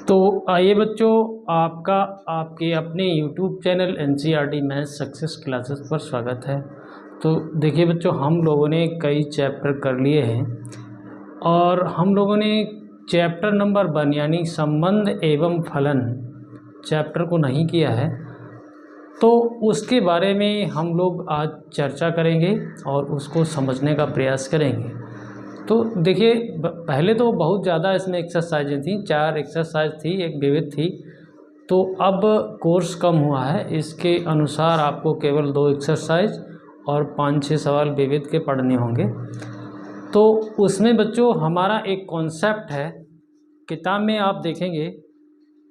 तो आइए बच्चों, आपका आपके अपने YouTube channel NCERT math success classes पर स्वागत है। तो देखिए बच्चों, हम लोगों ने कई चैप्टर कर लिए हैं और हम लोगों ने चैप्टर नंबर 1 यानी संबंध एवं फलन चैप्टर को नहीं किया है, तो उसके बारे में हम लोग आज चर्चा करेंगे और उसको समझने का प्रयास करेंगे। तो देखिए, पहले तो बहुत ज़्यादा इसमें एक्सरसाइजें थी, 4 एक्सरसाइज थी, एक विविध थी। तो अब कोर्स कम हुआ है, इसके अनुसार आपको केवल 2 एक्सरसाइज और 5-6 सवाल विविध के पढ़ने होंगे। तो उसमें बच्चों हमारा एक कॉन्सेप्ट है, किताब में आप देखेंगे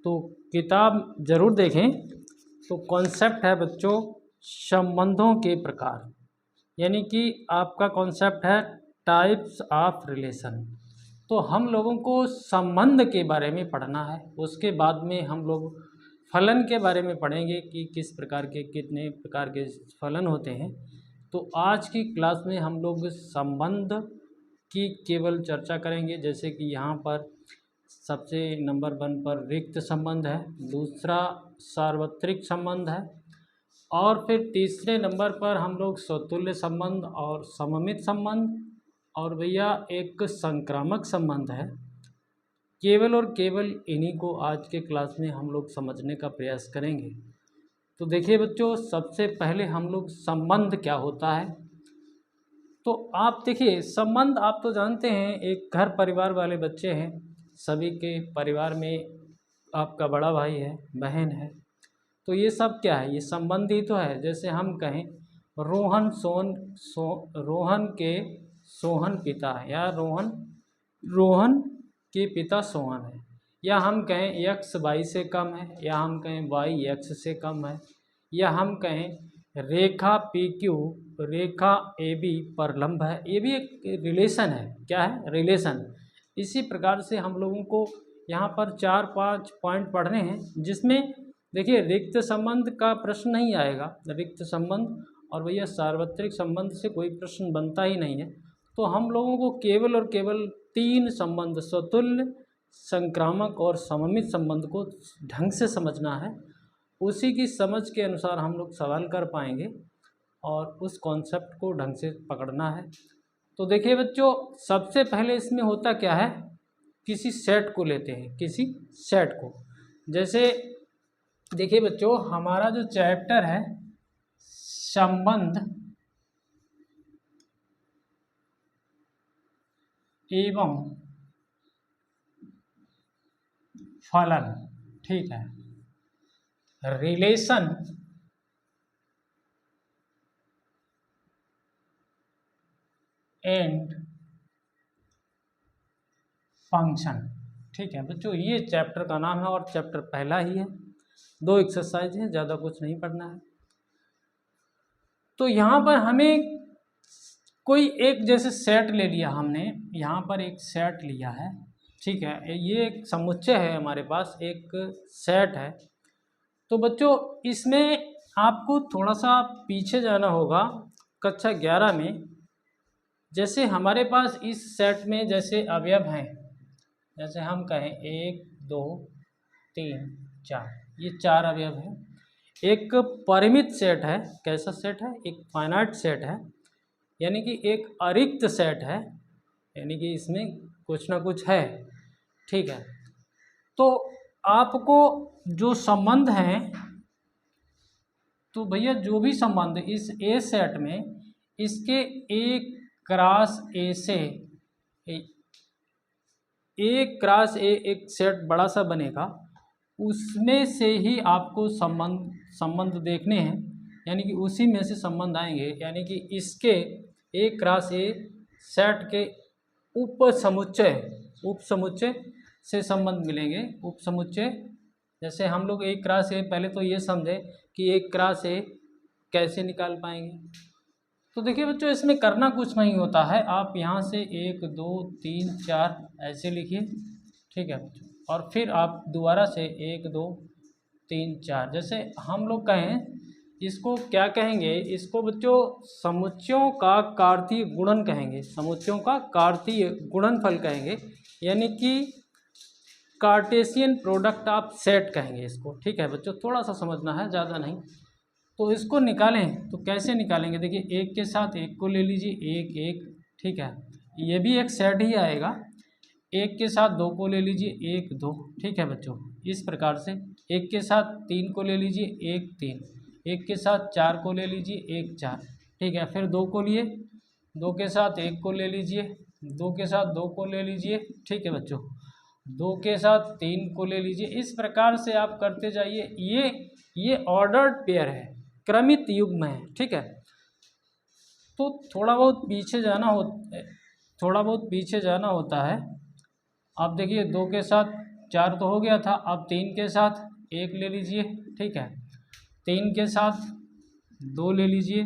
तो किताब ज़रूर देखें। तो कॉन्सेप्ट है बच्चों संबंधों के प्रकार, यानी कि आपका कॉन्सेप्ट है टाइप्स ऑफ रिलेशन। तो हम लोगों को संबंध के बारे में पढ़ना है, उसके बाद में हम लोग फलन के बारे में पढ़ेंगे कि किस प्रकार के कितने प्रकार के फलन होते हैं। तो आज की क्लास में हम लोग संबंध की केवल चर्चा करेंगे, जैसे कि यहाँ पर सबसे नंबर 1 पर रिक्त संबंध है, दूसरा सार्वत्रिक संबंध है, और फिर तीसरे नंबर पर हम लोग स्वतुल्य संबंध और सममित संबंध, और भैया एक संक्रामक संबंध है। केवल और केवल इन्हीं को आज के क्लास में हम लोग समझने का प्रयास करेंगे। तो देखिए बच्चों, सबसे पहले हम लोग संबंध क्या होता है। तो आप देखिए, संबंध आप तो जानते हैं, एक घर परिवार वाले बच्चे हैं, सभी के परिवार में आपका बड़ा भाई है, बहन है, तो ये सब क्या है, ये संबंध ही तो है। जैसे हम कहें रोहन रोहन के सोहन पिता है, या रोहन के पिता सोहन है, या हम कहें यक्स वाई से कम है, या हम कहें वाई यक्स से कम है, या हम कहें रेखा पी क्यू रेखा ए बी पर लंब है। ये भी एक रिलेशन है। क्या है? रिलेशन। इसी प्रकार से हम लोगों को यहाँ पर 4-5 पॉइंट पढ़ने हैं, जिसमें देखिए रिक्त संबंध का प्रश्न नहीं आएगा, रिक्त संबंध और भैया सार्वत्रिक संबंध से कोई प्रश्न बनता ही नहीं है। तो हम लोगों को केवल और केवल 3 संबंध, स्वतुल्य, संक्रामक और सममित संबंध को ढंग से समझना है। उसी की समझ के अनुसार हम लोग सवाल कर पाएंगे और उस कॉन्सेप्ट को ढंग से पकड़ना है। तो देखिए बच्चों, सबसे पहले इसमें होता क्या है, किसी सेट को लेते हैं, किसी सेट को। जैसे देखिए बच्चों, हमारा जो चैप्टर है संबंध एवं फलन, ठीक है, रिलेशन एंड फंक्शन, ठीक है बच्चों, ये चैप्टर का नाम है और चैप्टर पहला ही है। 2 एक्सरसाइज हैं, ज़्यादा कुछ नहीं पढ़ना है। तो यहाँ पर हमें कोई एक जैसे सेट ले लिया हमने, यहाँ पर एक सेट लिया है, ठीक है, ये एक समुच्चय है, हमारे पास एक सेट है। तो बच्चों, इसमें आपको थोड़ा सा पीछे जाना होगा, कक्षा 11 में। जैसे हमारे पास इस सेट में जैसे अवयव हैं, जैसे हम कहें 1 2 3 4, ये 4 अवयव हैं। एक परिमित सेट है। कैसा सेट है? एक फाइनाइट सेट है, यानी कि एक अरिक्त सेट है, यानी कि इसमें कुछ ना कुछ है, ठीक है। तो आपको जो संबंध हैं, तो भैया जो भी संबंध इस ए सेट में, इसके ए क्रॉस ए से ए क्रॉस ए एक सेट बड़ा सा बनेगा, उसमें से ही आपको संबंध देखने हैं, यानी कि उसी में से संबंध आएंगे। यानी कि इसके ए क्रॉस ए सेट के उप समुच्चय से संबंध मिलेंगे। उप समुच्चय, जैसे हम लोग ए क्रॉस ए, पहले तो ये समझे कि ए क्रॉस ए कैसे निकाल पाएंगे। तो देखिए बच्चों, इसमें करना कुछ नहीं होता है, आप यहाँ से 1 2 3 4 ऐसे लिखिए, ठीक है बच्चों, और फिर आप दोबारा से 1 2 3 4, जैसे हम लोग कहें इसको क्या कहेंगे, इसको बच्चों समुच्चयों का कार्तीय गुणन कहेंगे, समुच्चयों का कार्तीय गुणनफल कहेंगे। यानी कि कार्टेशियन प्रोडक्ट ऑफ सेट कहेंगे इसको, ठीक है बच्चों, थोड़ा सा समझना है, ज़्यादा नहीं। तो इसको निकालें तो कैसे निकालेंगे, देखिए एक के साथ एक को ले लीजिए, एक एक, ठीक है, ये भी एक सेट ही आएगा। एक के साथ दो को ले लीजिए, एक दो, ठीक है बच्चों, इस प्रकार से। एक के साथ तीन को ले लीजिए, एक तीन। एक के साथ चार को ले लीजिए, एक चार, ठीक है। फिर दो को लिए, दो के साथ एक को ले लीजिए, दो के साथ दो को ले लीजिए, ठीक है बच्चों, दो के साथ तीन को ले लीजिए। इस प्रकार से आप करते जाइए। ये ऑर्डर्ड पेयर है, क्रमित युग्म है, ठीक है। तो थोड़ा बहुत पीछे जाना होता है। अब देखिए दो के साथ चार तो हो गया था, अब तीन के साथ एक ले लीजिए, ठीक है। तीन के साथ दो ले लीजिए,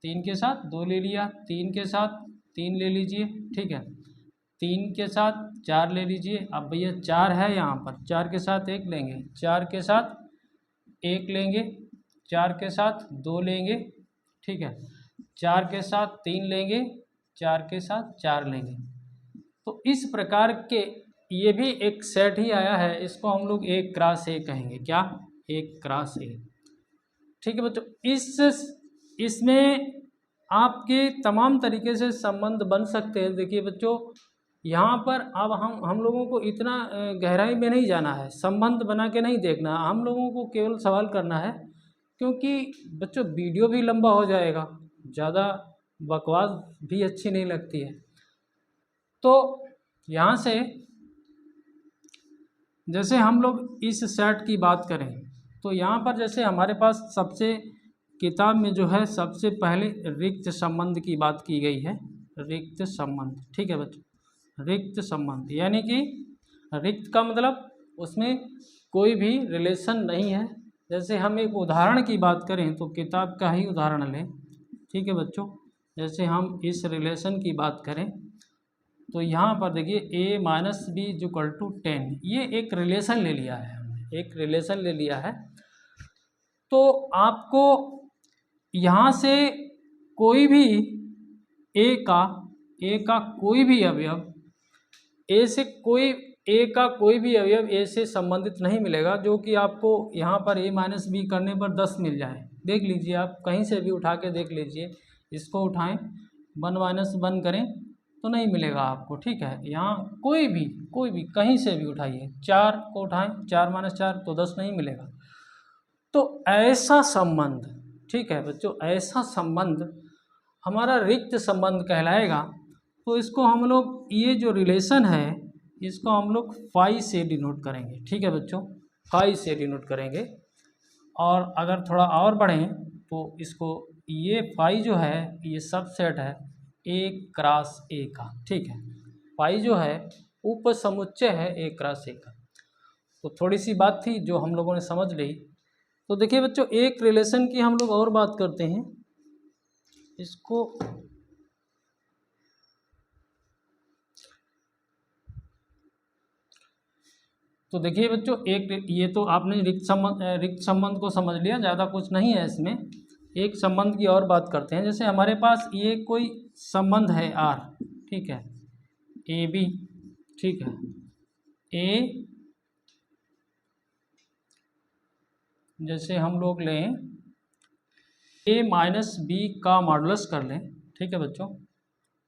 तीन के साथ दो ले लिया, तीन के साथ तीन ले लीजिए, ठीक है। तीन के साथ चार ले लीजिए। अब भैया चार है यहाँ पर, चार के साथ एक लेंगे, चार के साथ एक लेंगे, चार के साथ दो लेंगे, ठीक है। चार के साथ तीन लेंगे, चार के साथ चार लेंगे। तो इस प्रकार के ये भी एक सेट ही आया है, इसको हम लोग एक क्रॉस एक कहेंगे। क्या? एक क्रॉस एक, ठीक है बच्चों। इसमें आपके तमाम तरीके से संबंध बन सकते हैं। देखिए बच्चों, यहाँ पर अब हम लोगों को इतना गहराई में नहीं जाना है, संबंध बना के नहीं देखना, हम लोगों को केवल सवाल करना है, क्योंकि बच्चों वीडियो भी लंबा हो जाएगा, ज़्यादा बकवास भी अच्छी नहीं लगती है। तो यहाँ से जैसे हम लोग इस सेट की बात करें तो यहाँ पर जैसे हमारे पास सबसे किताब में जो है सबसे पहले रिक्त संबंध की बात की गई है। रिक्त संबंध, ठीक है बच्चों, रिक्त संबंध यानी कि रिक्त का मतलब उसमें कोई भी रिलेशन नहीं है। जैसे हम एक उदाहरण की बात करें तो किताब का ही उदाहरण लें, ठीक है बच्चों। जैसे हम इस रिलेशन की बात करें तो यहाँ पर देखिए a minus B equal to 10, ये एक रिलेशन ले लिया है हमने, एक रिलेशन ले लिया है। तो आपको यहाँ से कोई भी a का कोई भी अवयव a का कोई भी अवयव a से संबंधित नहीं मिलेगा, जो कि आपको यहाँ पर a माइनस बी करने पर 10 मिल जाए। देख लीजिए, आप कहीं से भी उठा के देख लीजिए, इसको उठाएं 1 माइनस 1 करें तो नहीं मिलेगा आपको, ठीक है। यहाँ कोई भी कहीं से भी उठाइए, 4 को उठाएं, 4 माइनस 4 तो 10 नहीं मिलेगा। तो ऐसा संबंध, ठीक है बच्चों, ऐसा संबंध हमारा रिक्त संबंध कहलाएगा। तो इसको हम लोग, ये जो रिलेशन है इसको हम लोग फाई से डिनोट करेंगे, ठीक है बच्चों, फाई से डिनोट करेंगे। और अगर थोड़ा और बढ़ें तो इसको, ये फाई जो है ये सबसेट है a क्रॉस a का, ठीक है। फाई जो है उप समुच्चय है a क्रॉस a का। तो थोड़ी सी बात थी जो हम लोगों ने समझ ली। तो देखिए बच्चों, एक रिलेशन की हम लोग और बात करते हैं, इसको तो देखिए बच्चों, एक ये तो आपने रिक्त संबंध को समझ लिया, ज़्यादा कुछ नहीं है इसमें। एक संबंध की और बात करते हैं। जैसे हमारे पास ये कोई संबंध है R, ठीक है, ए बी, ठीक है, ए, जैसे हम लोग लें a माइनस बी का मॉडुलस कर लें, ठीक है बच्चों।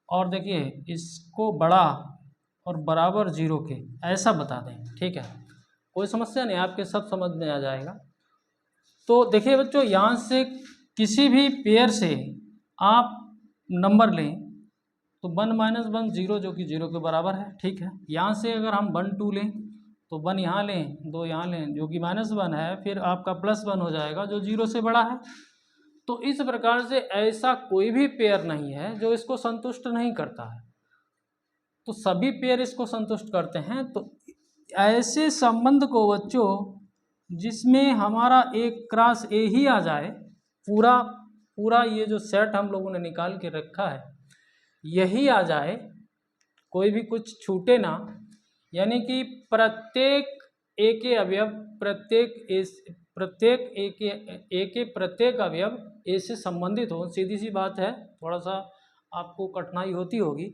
और देखिए इसको बड़ा और बराबर 0 के ऐसा बता दें, ठीक है, कोई समस्या नहीं, आपके सब समझ में आ जाएगा। तो देखिए बच्चों, यहाँ से किसी भी पेयर से आप नंबर लें तो 1 माइनस 1 0, जो कि 0 के बराबर है, ठीक है। यहाँ से अगर हम 1 2 लें तो 1 यहाँ लें, 2 यहाँ लें, जो कि -1 है, फिर आपका +1 हो जाएगा जो 0 से बड़ा है। तो इस प्रकार से ऐसा कोई भी पेयर नहीं है जो इसको संतुष्ट नहीं करता है, तो सभी पेयर इसको संतुष्ट करते हैं। तो ऐसे संबंध को बच्चों, जिसमें हमारा एक क्रॉस ए ही आ जाए, पूरा ये जो सेट हम लोगों ने निकाल के रखा है यही आ जाए, कोई भी कुछ छूटे ना, यानी कि प्रत्येक ए के अवयव प्रत्येक ए के प्रत्येक अवयव ए से संबंधित हो। सीधी सी बात है, थोड़ा सा आपको कठिनाई होती होगी।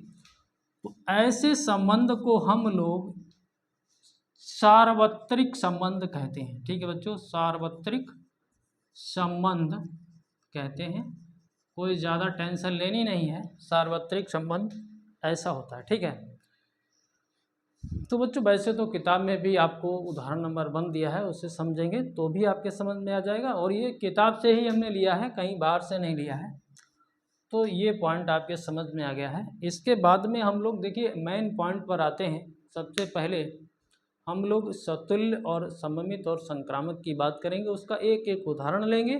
तो ऐसे संबंध को हम लोग सार्वत्रिक संबंध कहते हैं। ठीक है बच्चों, सार्वत्रिक संबंध कहते हैं। कोई ज़्यादा टेंशन लेनी नहीं है, सार्वत्रिक संबंध ऐसा होता है। ठीक है, तो बच्चों वैसे तो किताब में भी आपको उदाहरण नंबर 1 दिया है, उसे समझेंगे तो भी आपके समझ में आ जाएगा, और ये किताब से ही हमने लिया है, कहीं बाहर से नहीं लिया है। तो ये पॉइंट आपके समझ में आ गया है। इसके बाद में हम लोग देखिए मेन पॉइंट पर आते हैं। सबसे पहले हम लोग सतुल्य और सममित और संक्रामक की बात करेंगे, उसका एक एक उदाहरण लेंगे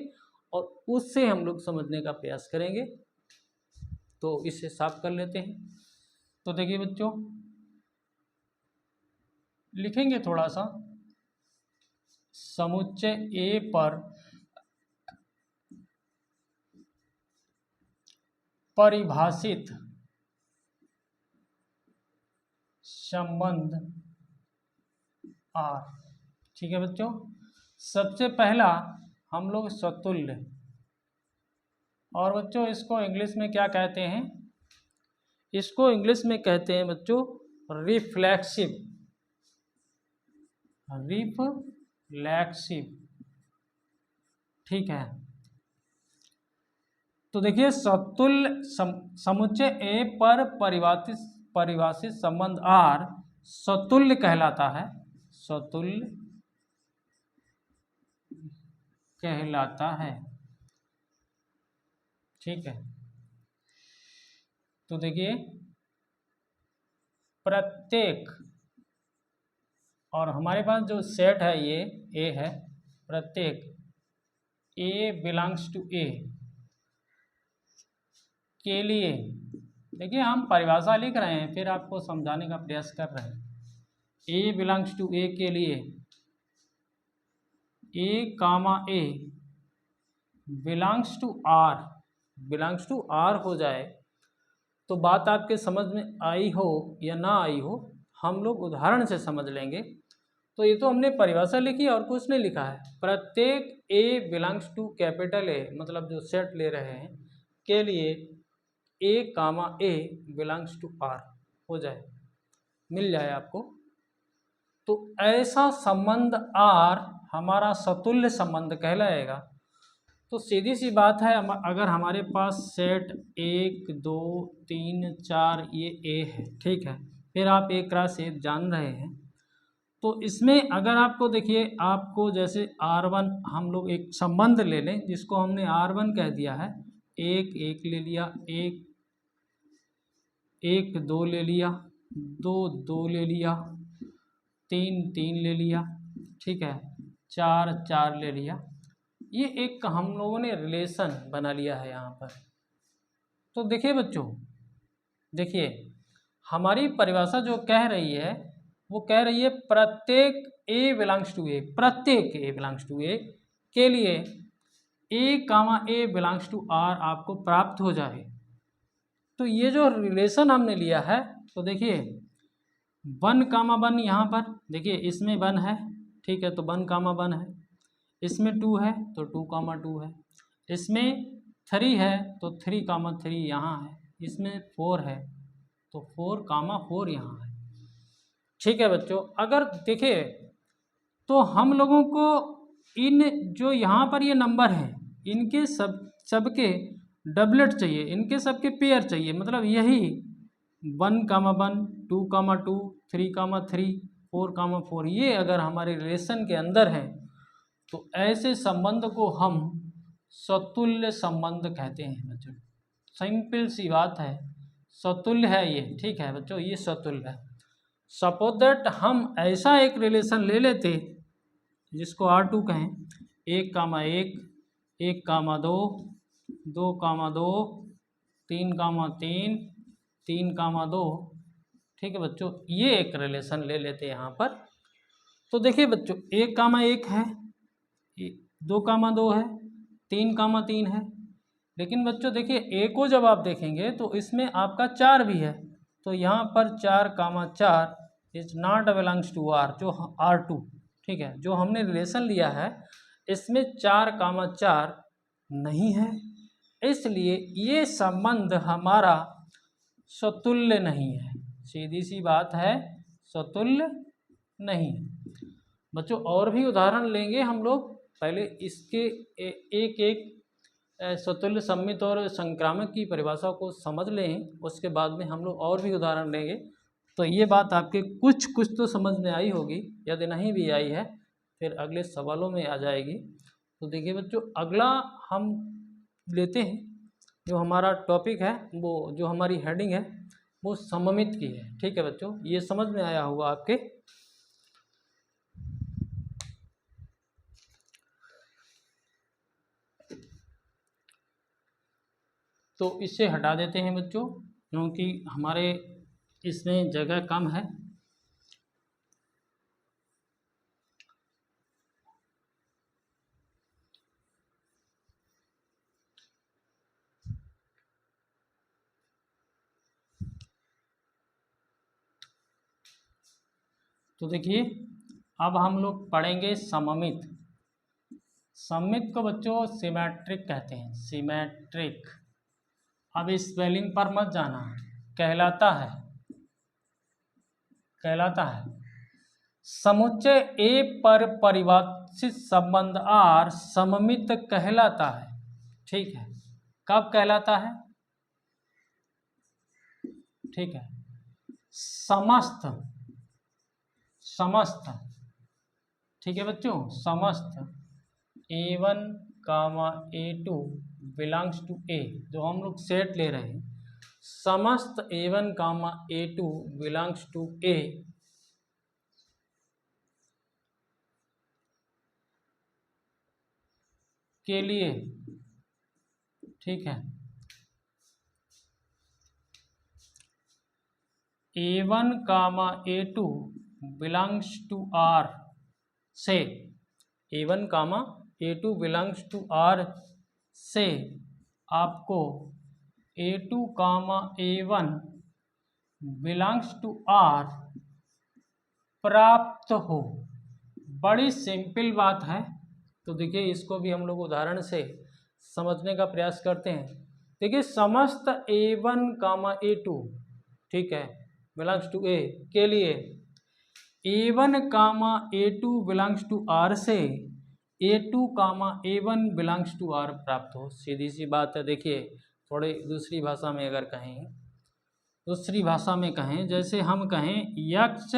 और उससे हम लोग समझने का प्रयास करेंगे। तो इसे साफ कर लेते हैं। तो देखिए बच्चों, लिखेंगे थोड़ा सा, समुच्चय ए पर परिभाषित संबंध आर। ठीक है बच्चों, सबसे पहला हम लोग सतुल्य, और बच्चों इसको इंग्लिश में क्या कहते हैं? इसको इंग्लिश में कहते हैं बच्चों रिफ्लेक्सिव, रिफ्लेक्सिव। ठीक है, तो देखिए सतुल्य समुच्चय ए पर परिभाषित संबंध आर सतुल्य कहलाता है, सतुल्य कहलाता है। ठीक है, तो देखिए प्रत्येक, और हमारे पास जो सेट है ये ए है, प्रत्येक ए बिलोंग्स टू ए के लिए, देखिए हम परिभाषा लिख रहे हैं फिर आपको समझाने का प्रयास कर रहे हैं। ए बिलोंग्स टू ए के लिए a comma a belongs to R, belongs to R हो जाए तो बात आपके समझ में आई हो या ना आई हो, हम लोग उदाहरण से समझ लेंगे। तो ये तो हमने परिभाषा लिखी और कुछ नहीं लिखा है। प्रत्येक ए बिलोंग्स टू कैपिटल ए, मतलब जो सेट ले रहे हैं के लिए a comma a belongs to R हो जाए, मिल जाए आपको। तो ऐसा संबंध आर हमारा सतुल्य संबंध कहलाएगा। तो सीधी सी बात है, अगर हमारे पास सेट 1 2 3 4 ये ए है, ठीक है, फिर आप ए क्रॉस ए जान रहे हैं, तो इसमें अगर आपको देखिए, आपको जैसे R1 हम लोग एक संबंध ले लें जिसको हमने R1 कह दिया है, 1 1 ले लिया, 1 1 2 ले लिया, 2 2 ले लिया, 3 3 ले लिया, ठीक है, 4 4 ले लिया। ये एक हम लोगों ने रिलेशन बना लिया है यहाँ पर। तो देखिए बच्चों, देखिए हमारी परिभाषा जो कह रही है वो कह रही है प्रत्येक ए बिलोंग्स टू ए, प्रत्येक ए बिलोंग्स टू ए के लिए a comma a belongs to are आपको प्राप्त हो जाए। तो ये जो रिलेशन हमने लिया है, तो देखिए 1 कामा 1 यहाँ पर देखिए इसमें 1 है, ठीक है, तो 1 कामा 1 है, इसमें 2 है तो 2 कामा 2 है, इसमें 3 है तो 3 कामा 3 यहाँ है, इसमें 4 है तो 4 कामा 4 यहाँ है। ठीक है बच्चों, अगर देखिए तो हम लोगों को इन जो यहाँ पर ये नंबर हैं इनके सबके डबलेट चाहिए, इनके सबके पेयर चाहिए, मतलब यही 1 कामा 1 2 कामा 2 3 कामा 3 4 कामा 4 ये अगर हमारे रिलेशन के अंदर है तो ऐसे संबंध को हम सतुल्य संबंध कहते हैं बच्चों। सिंपल सी बात है, सतुल्य है ये, ठीक है बच्चों, ये सतुल्य है। सपोज दैट हम ऐसा एक रिलेशन ले लेते जिसको R2 कहें, 1 कामा 1 1 कामा 2 2 कामा 2 3 कामा 3 3 कामा 2, ठीक है बच्चों, ये एक रिलेशन ले लेते हैं यहाँ पर। तो देखिए बच्चों 1 कामा 1 है, 2 कामा 2 है, 3 कामा 3 है, लेकिन बच्चों देखिए ए को जब आप देखेंगे तो इसमें आपका 4 भी है, तो यहाँ पर 4 comma 4 is not belongs to R, जो R2, ठीक है, जो हमने रिलेशन लिया है इसमें 4 कामा 4 नहीं है, इसलिए ये संबंध हमारा सतुल्य नहीं है। सीधी सी बात है, सतुल्य नहीं है। बच्चों और भी उदाहरण लेंगे हम लोग, पहले इसके एक एक स्वतुल्य सममित और संक्रामक की परिभाषा को समझ लें, उसके बाद में हम लोग और भी उदाहरण लेंगे। तो ये बात आपके कुछ कुछ तो समझ में आई होगी, यदि नहीं भी आई है फिर अगले सवालों में आ जाएगी। तो देखिए बच्चों, अगला हम लेते हैं, जो हमारा टॉपिक है, वो जो हमारी हेडिंग है वो सममित की है। ठीक है बच्चों, ये समझ में आया होगा आपके। तो इसे हटा देते हैं बच्चों, क्योंकि हमारे इसमें जगह कम है। तो देखिए, अब हम लोग पढ़ेंगे सममित। सममित को बच्चों सिमेट्रिक कहते हैं, सिमेट्रिक। अब इस स्पेलिंग पर मत जाना, कहलाता है, कहलाता है। समुच्चय ए पर परिभाषित संबंध आर सममित कहलाता है। ठीक है, कब कहलाता है? ठीक है, समस्त, समस्त। ठीक है बच्चों, समस्त A1 comma A2 belongs to A, जो हम लोग सेट ले रहे हैं, समस्त A1 comma A2 belongs to A के लिए, ठीक है, A1 comma A2 belongs to R से, A1 comma A2 belongs to R से आपको A2 comma A1 belongs to R प्राप्त हो। बड़ी सिंपल बात है। तो देखिए, इसको भी हम लोग उदाहरण से समझने का प्रयास करते हैं। देखिए, समस्त A1 कामा A2, ठीक है, बिलोंग्स टू A के लिए A1 comma A2 belongs to R से A2 comma A1 belongs to R प्राप्त हो। सीधी सी बात है। देखिए, थोड़ी दूसरी भाषा में अगर कहें, दूसरी भाषा में कहें, जैसे हम कहें यक्ष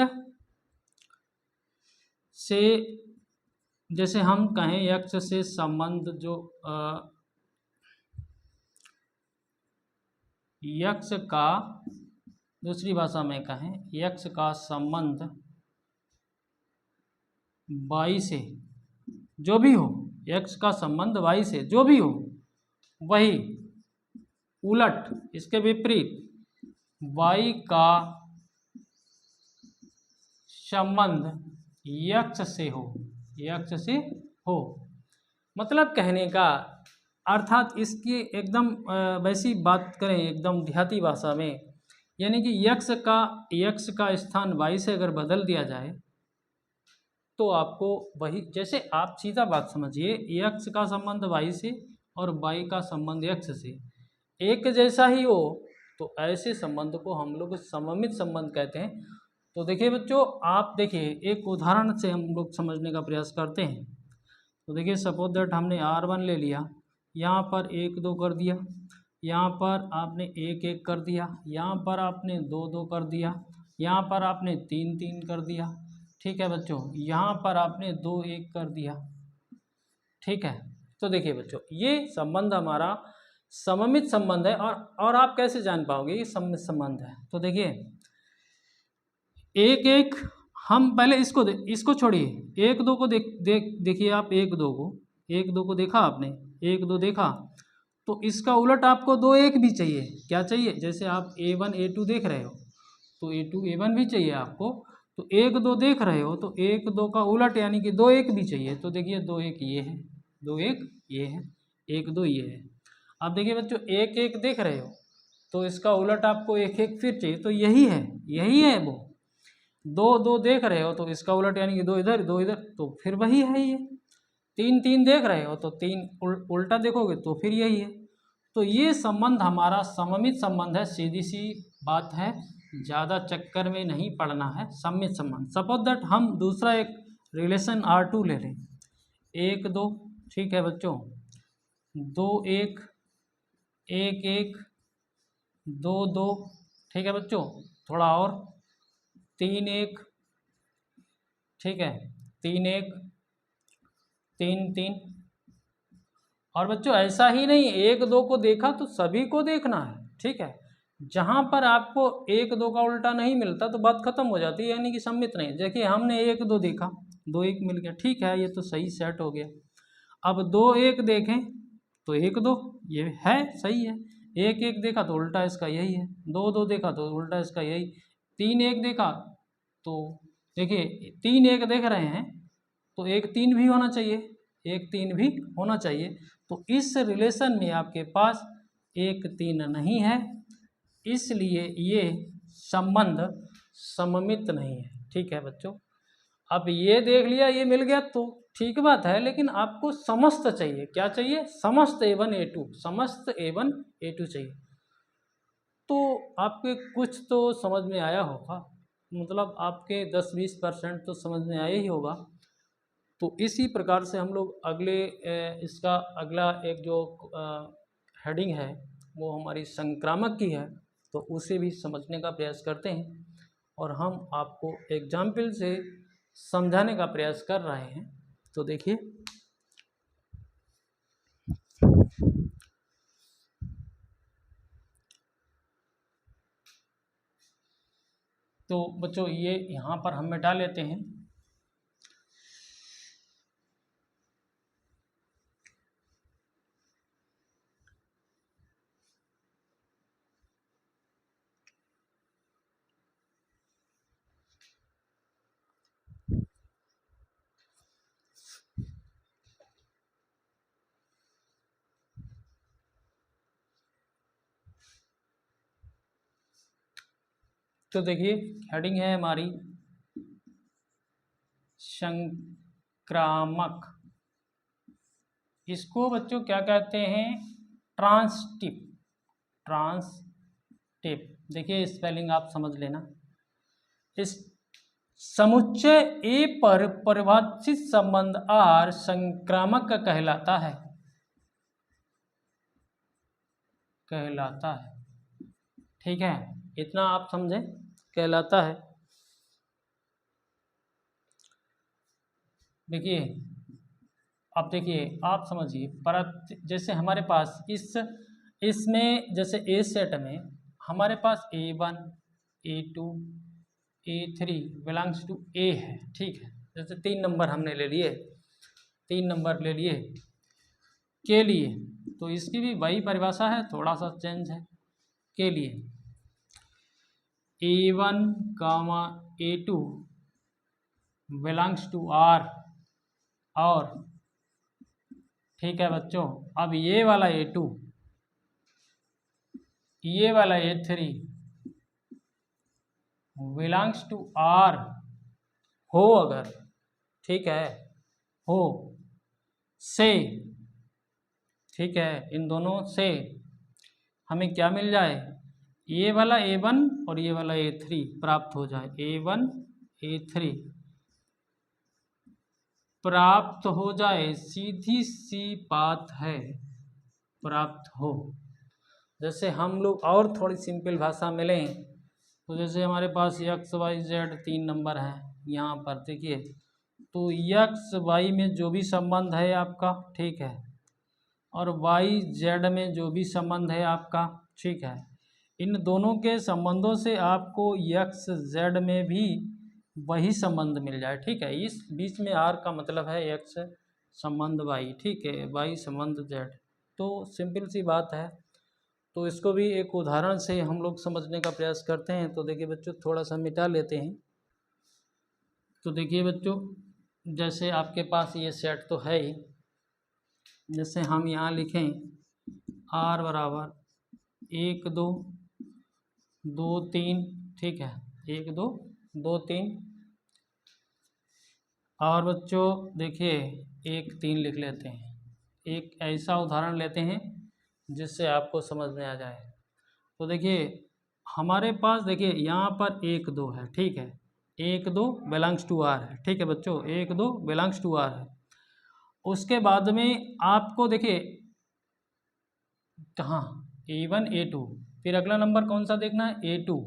से, जैसे हम कहें यक्ष से संबंध, जो यक्ष का, दूसरी भाषा में कहें यक्ष का संबंध y से, जो भी हो, यक्ष का संबंध y से जो भी हो, वही उलट, इसके विपरीत y का संबंध यक्ष से हो, यक्ष से हो। मतलब कहने का अर्थात इसकी एकदम वैसी बात करें, एकदम देहाती भाषा में, यानी कि यक्ष का स्थान y से अगर बदल दिया जाए तो आपको वही, जैसे आप सीधा बात समझिए, यक्ष का संबंध y से और y का संबंध यक्ष से एक जैसा ही हो, तो ऐसे संबंध को हम लोग सममित संबंध कहते हैं। तो देखिए बच्चों, आप देखिए, एक उदाहरण से हम लोग समझने का प्रयास करते हैं। तो देखिए, सपोज दैट हमने R1 ले लिया, यहाँ पर 1 2 कर दिया, यहाँ पर आपने 1 1 कर दिया, यहाँ पर आपने 2 2 कर दिया, यहाँ पर आपने 3 3 कर दिया। ठीक है बच्चों, यहाँ पर आपने 2 1 कर दिया। ठीक है, तो देखिए बच्चों, ये संबंध हमारा सममित संबंध है। और आप कैसे जान पाओगे ये सममित संबंध है? तो देखिए, 1 1, हम पहले इसको छोड़िए, 1 2 को देखिए आप, 1 2 को, 1 2 को देखा आपने, 1 2 देखा, तो इसका उलट आपको 2 1 भी चाहिए। क्या चाहिए? जैसे आप A1 A2 देख रहे हो, तो A2 A1 भी चाहिए आपको। तो 1 2 देख रहे हो, तो 1 2 का उलट यानी कि 2 1 भी चाहिए। तो देखिए, 2 1 ये है, 2 1 ये है, 1 2 ये है। अब देखिए बच्चों, 1 1 देख रहे हो, तो इसका उलट आपको 1 1 फिर चाहिए। तो यही है, यही है वो। 2 2 देख रहे हो, तो इसका उलट यानी कि 2 इधर 2 इधर, तो फिर वही है ये। 3 3 देख रहे हो, तो 3 उल्टा देखोगे तो फिर यही है। तो ये संबंध हमारा सममित संबंध है। सीधी सी बात है, ज़्यादा चक्कर में नहीं पड़ना है। सममित संबंध। सपोज दैट हम दूसरा एक रिलेशन R2 ले लें, 1 2, ठीक है बच्चों, 2 1, 1 1, 2 2, ठीक है बच्चों, थोड़ा और, 3 1, ठीक है, 3 1, 3 3। और बच्चों ऐसा ही नहीं, 1 2 को देखा तो सभी को देखना है, ठीक है। जहाँ पर आपको 1 2 का उल्टा नहीं मिलता तो बात खत्म हो जाती है, यानी कि सम्मित नहीं। देखिए हमने 1 2 देखा, 2 1 मिल गया, ठीक है, ये तो सही सेट हो गया। अब 2 1 देखें तो 1 2, ये है सही है। 1 1 देखा तो उल्टा इसका यही है, 2 2 देखा तो उल्टा इसका यही, 3 1 देखा तो देखिए 3 1 देख रहे हैं तो 1 3 भी होना चाहिए, 1 3 भी होना चाहिए। तो इस रिलेशन में आपके पास 1 3 नहीं है, इसलिए ये संबंध सममित नहीं है, ठीक है बच्चों। अब ये देख लिया, ये मिल गया तो ठीक बात है, लेकिन आपको समस्त चाहिए, क्या चाहिए, समस्त A1 A2, समस्त A1 A2 चाहिए। तो आपके कुछ तो समझ में आया होगा, मतलब आपके 10-20% तो समझ में आया ही होगा। तो इसी प्रकार से हम लोग अगले इसका अगला एक जो हेडिंग है वो हमारी संक्रामक की है, तो उसे भी समझने का प्रयास करते हैं और हम आपको एग्जाम्पल से समझाने का प्रयास कर रहे हैं। तो देखिए, तो बच्चों ये यहाँ पर हम मिटा लेते हैं। तो देखिए हेडिंग है हमारी संक्रामक। इसको बच्चों क्या कहते हैं, ट्रांसटिव, ट्रांसटिव। देखिए स्पेलिंग आप समझ लेना। इस समुच्चय ए पर परिभाषित संबंध आर संक्रामक का कहलाता है, कहलाता है, ठीक है, इतना आप समझें, कहलाता है। देखिए अब देखिए आप समझिए, परत जैसे हमारे पास इसमें जैसे ए सेट में हमारे पास A1 A2 A3 belongs to ए है, ठीक है। जैसे 3 नंबर हमने ले लिए, 3 नंबर ले लिए के लिए, तो इसकी भी वही परिभाषा है, थोड़ा सा चेंज है। के लिए A1 comma A2 belongs to are, और ठीक है बच्चों, अब ये वाला A2 ये वाला A3 बिलोंग्स टू आर हो अगर, ठीक है, हो से, ठीक है, इन दोनों से हमें क्या मिल जाए, ये वाला A1 और ये वाला A3 प्राप्त हो जाए, A1 A3 प्राप्त हो जाए, सीधी सी बात है, प्राप्त हो। जैसे हम लोग और थोड़ी सिंपल भाषा में लें तो जैसे हमारे पास XYZ 3 नंबर हैं यहाँ पर, देखिए, तो XY में जो भी संबंध है आपका, ठीक है, और YZ में जो भी संबंध है आपका, ठीक है, इन दोनों के संबंधों से आपको XZ में भी वही संबंध मिल जाए, ठीक है। इस बीच में R का मतलब है X संबंध Y, ठीक है, Y संबंध Z। तो सिंपल सी बात है, तो इसको भी एक उदाहरण से हम लोग समझने का प्रयास करते हैं। तो देखिए बच्चों थोड़ा सा मिटा लेते हैं। तो देखिए बच्चों, जैसे आपके पास ये सेट तो है ही, जैसे हम यहाँ लिखें R बराबर 1 2 2 3, ठीक है, 1 2 2 3, और बच्चों देखिए 1 3 लिख लेते हैं। एक ऐसा उदाहरण लेते हैं जिससे आपको समझ में आ जाए। तो देखिए हमारे पास, देखिए यहाँ पर 1 2 है, ठीक है, 1 2 बिलोंग्स टू आर है, ठीक है बच्चों, 1 2 बिलोंग्स टू आर है। उसके बाद में आपको देखिए कहाँ A1 A2, फिर अगला नंबर कौन सा देखना है A2,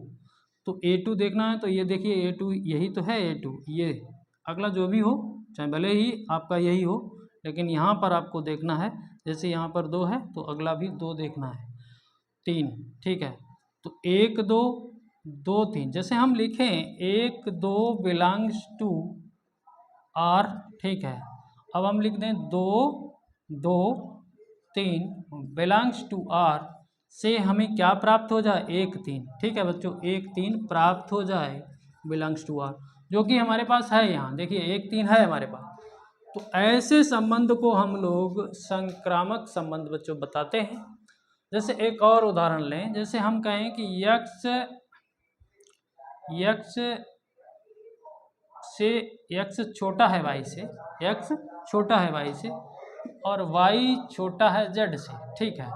तो A2 देखना है, तो ये देखिए A2 यही तो है A2, ये अगला जो भी हो चाहे भले ही आपका यही हो, लेकिन यहाँ पर आपको देखना है, जैसे यहाँ पर 2 है तो अगला भी 2 देखना है, 3, ठीक है। तो 1 2 2 3, जैसे हम लिखें 1 2 बिलोंग्स टू आर, ठीक है। अब हम लिख दें 2 2 3 बिलोंग्स टू आर से हमें क्या प्राप्त हो जाए 1 3, ठीक है बच्चों, 1 3 प्राप्त हो जाए बिलोंग्स टू आर, जो कि हमारे पास है यहाँ, देखिए 1 3 है हमारे पास। तो ऐसे संबंध को हम लोग संक्रामक संबंध बच्चों बताते हैं। जैसे एक और उदाहरण लें, जैसे हम कहें कि यक्स से यक्स छोटा है वाई से, यक्स छोटा है वाई से और वाई छोटा है जेड से, ठीक है।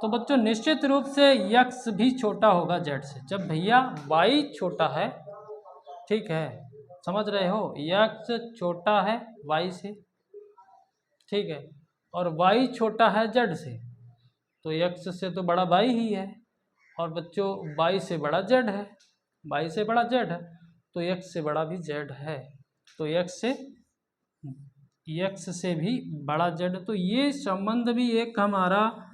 तो बच्चों निश्चित रूप से यक्स भी छोटा होगा जेड से, जब भैया वाई छोटा है, ठीक है, समझ रहे हो, यक्स छोटा है वाई से, ठीक है, और वाई छोटा है जेड से, तो यक्स से तो बड़ा वाई ही है, और बच्चों वाई से बड़ा जेड है, वाई से बड़ा जेड है, तो यक्स से बड़ा भी जेड है, तो यक्स से भी बड़ा जेड, तो ये संबंध भी एक हमारा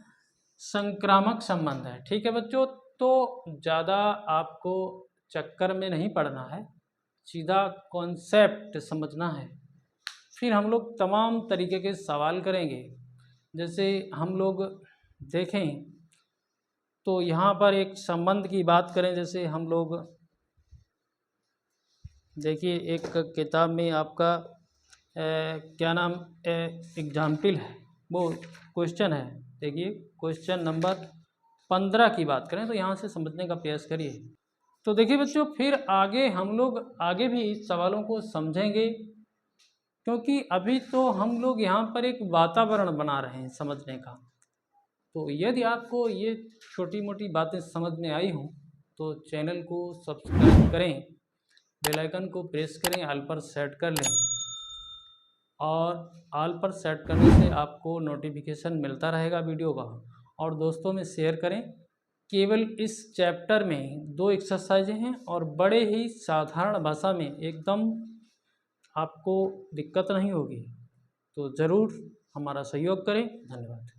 संक्रामक संबंध है, ठीक है बच्चों। तो ज़्यादा आपको चक्कर में नहीं पड़ना है, सीधा कॉन्सेप्ट समझना है। फिर हम लोग तमाम तरीके के सवाल करेंगे, जैसे हम लोग देखें तो यहाँ पर एक संबंध की बात करें, जैसे हम लोग देखिए एक किताब में आपका क्या नाम एग्जाम्पल है, वो क्वेश्चन है, देखिए क्वेश्चन नंबर 15 की बात करें तो यहाँ से समझने का प्रयास करिए। तो देखिए बच्चों फिर आगे हम लोग आगे भी इस सवालों को समझेंगे, क्योंकि अभी तो हम लोग यहाँ पर एक वातावरण बना रहे हैं समझने का। तो यदि आपको ये छोटी मोटी बातें समझ में आई हों तो चैनल को सब्सक्राइब करें, बेल आइकन को प्रेस करें, ऑल पर सेट कर लें, और ऑल पर सेट करने से आपको नोटिफिकेशन मिलता रहेगा वीडियो का, और दोस्तों में शेयर करें। केवल इस चैप्टर में 2 एक्सरसाइजें हैं और बड़े ही साधारण भाषा में, एकदम आपको दिक्कत नहीं होगी, तो ज़रूर हमारा सहयोग करें। धन्यवाद।